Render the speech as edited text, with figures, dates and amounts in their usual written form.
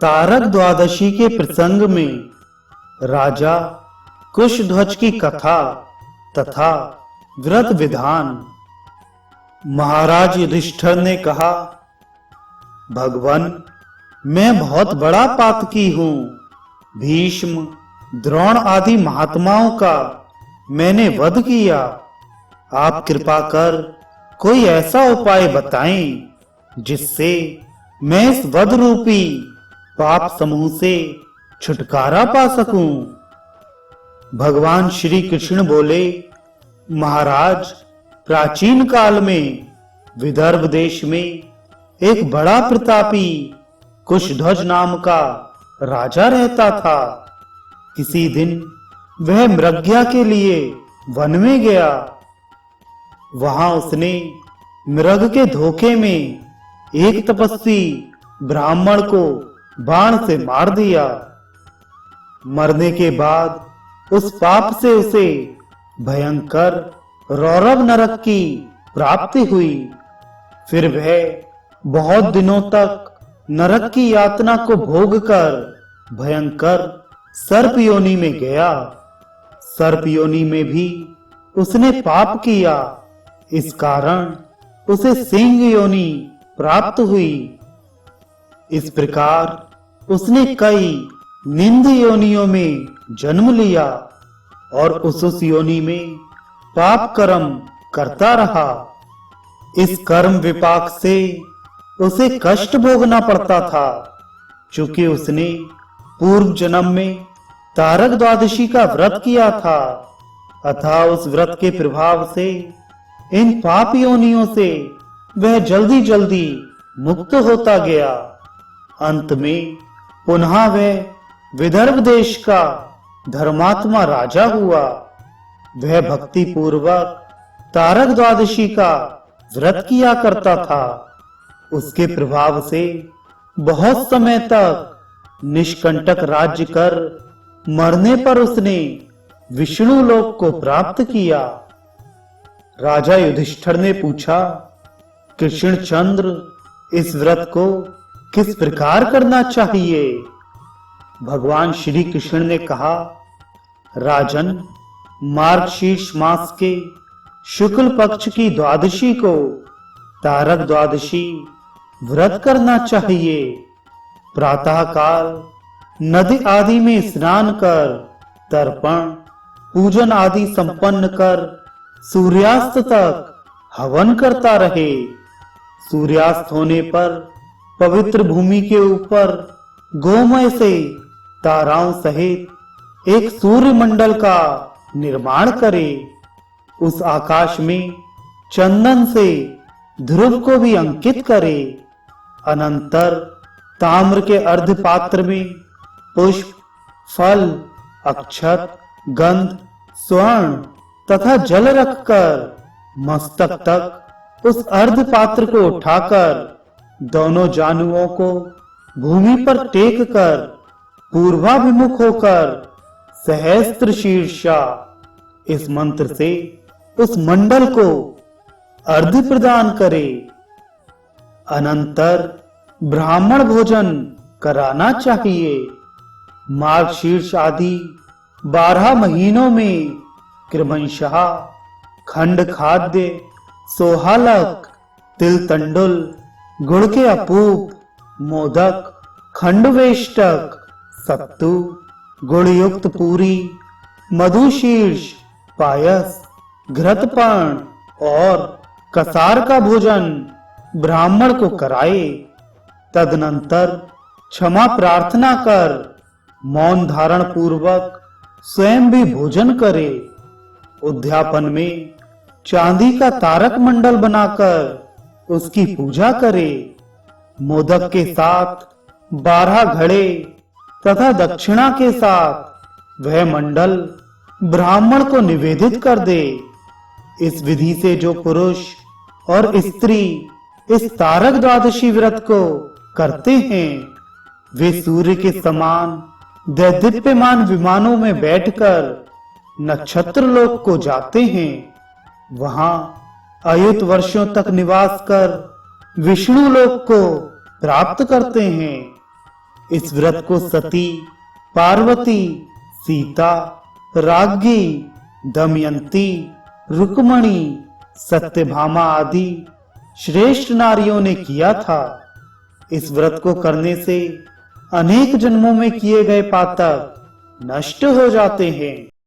तारक द्वादशी के प्रसंग में राजा कुशध्वज की कथा तथा व्रत विधान। महाराज युधिष्ठिर ने कहा, भगवान, मैं बहुत बड़ा पातकी हूं। भीष्म, द्रोण आदि महात्माओं का मैंने वध किया। आप कृपा कर कोई ऐसा उपाय बताएं जिससे मैं इस वध रूपी पाप समूह से छुटकारा पा सकूं। भगवान श्री कृष्ण बोले, महाराज, प्राचीन काल में विदर्भ देश में एक बड़ा प्रतापी कुशध्वज नाम का राजा रहता था। किसी दिन वह मृग्या के लिए वन में गया। वहां उसने मृग के धोखे में एक तपस्वी ब्राह्मण को बाण से मार दिया। मरने के बाद उस पाप से उसे भयंकर रौरव नरक की प्राप्ति हुई। फिर वह बहुत दिनों तक नरक की यातना को भोग कर भयंकर सर्प योनि में गया। सर्प योनि में भी उसने पाप किया। इस कारण उसे सिंह योनि प्राप्त हुई। इस प्रकार उसने कई निंद योनियों में जन्म लिया और उस योनि में पाप कर्म करता रहा। इस कर्म विपाक से उसे कष्ट भोगना पड़ता था, चूंकि उसने पूर्व जन्म में तारक द्वादशी का व्रत किया था। अतः उस व्रत के प्रभाव से इन पाप योनियों से वह जल्दी जल्दी मुक्त होता गया। अंत में पुनः वह विदर्भ देश का धर्मात्मा राजा हुआ। वह भक्ति पूर्वक तारक द्वादशी का व्रत किया करता था। उसके प्रभाव से बहुत समय तक निष्कंटक राज्य कर मरने पर उसने विष्णु लोक को प्राप्त किया। राजा युधिष्ठिर ने पूछा, कृष्णचंद्र, इस व्रत को किस प्रकार करना चाहिए? भगवान श्री कृष्ण ने कहा, राजन, मार्गशीर्ष मास के शुक्ल पक्ष की द्वादशी को तारक द्वादशी व्रत करना चाहिए। प्रातः काल नदी आदि में स्नान कर तर्पण पूजन आदि संपन्न कर सूर्यास्त तक हवन करता रहे। सूर्यास्त होने पर पवित्र भूमि के ऊपर गोमय से ताराओं सहित एक सूर्य मंडल का निर्माण करे। उस आकाश में चंदन से ध्रुव को भी अंकित करे। अनंतर ताम्र के अर्ध पात्र में पुष्प, फल, अक्षत, गंध, स्वर्ण तथा जल रखकर मस्तक तक उस अर्ध पात्र को उठाकर दोनों जानुओं को भूमि पर टेक कर पूर्वाभिमुख होकर सहस्त्र शीर्षा इस मंत्र से उस मंडल को अर्घ्य प्रदान करे। अनंतर ब्राह्मण भोजन कराना चाहिए। मार्गशीर्ष आदि 12 महीनों में क्रमशः खंड खाद्य, सोहालक, तिल तंडुल, गुड़ के अपूप, मोदक, खंडवेष्टक, सत्तू, गुड़ युक्त पूरी, मधुशीर्ष, पायस, घृतपर्ण और कसार का भोजन ब्राह्मण को कराए। तदनंतर क्षमा प्रार्थना कर मौन धारण पूर्वक स्वयं भी भोजन करे। उद्यापन में चांदी का तारक मंडल बनाकर उसकी पूजा करे। मोदक के साथ 12 घड़े तथा दक्षिणा के साथ वह मंडल ब्राह्मण को निवेदित कर दे। इस विधि से जो पुरुष और स्त्री इस तारक द्वादशी व्रत को करते हैं, वे सूर्य के समान दैदीप्यमान विमानों में बैठकर नक्षत्र लोक को जाते हैं। वहां अयुत वर्षों तक निवास कर विष्णु लोक को प्राप्त करते हैं। इस व्रत को सती, पार्वती, सीता, राज्ञी, दमयंती, रुक्मणी, सत्यभामा आदि श्रेष्ठ नारियों ने किया था। इस व्रत को करने से अनेक जन्मों में किए गए पातक नष्ट हो जाते हैं।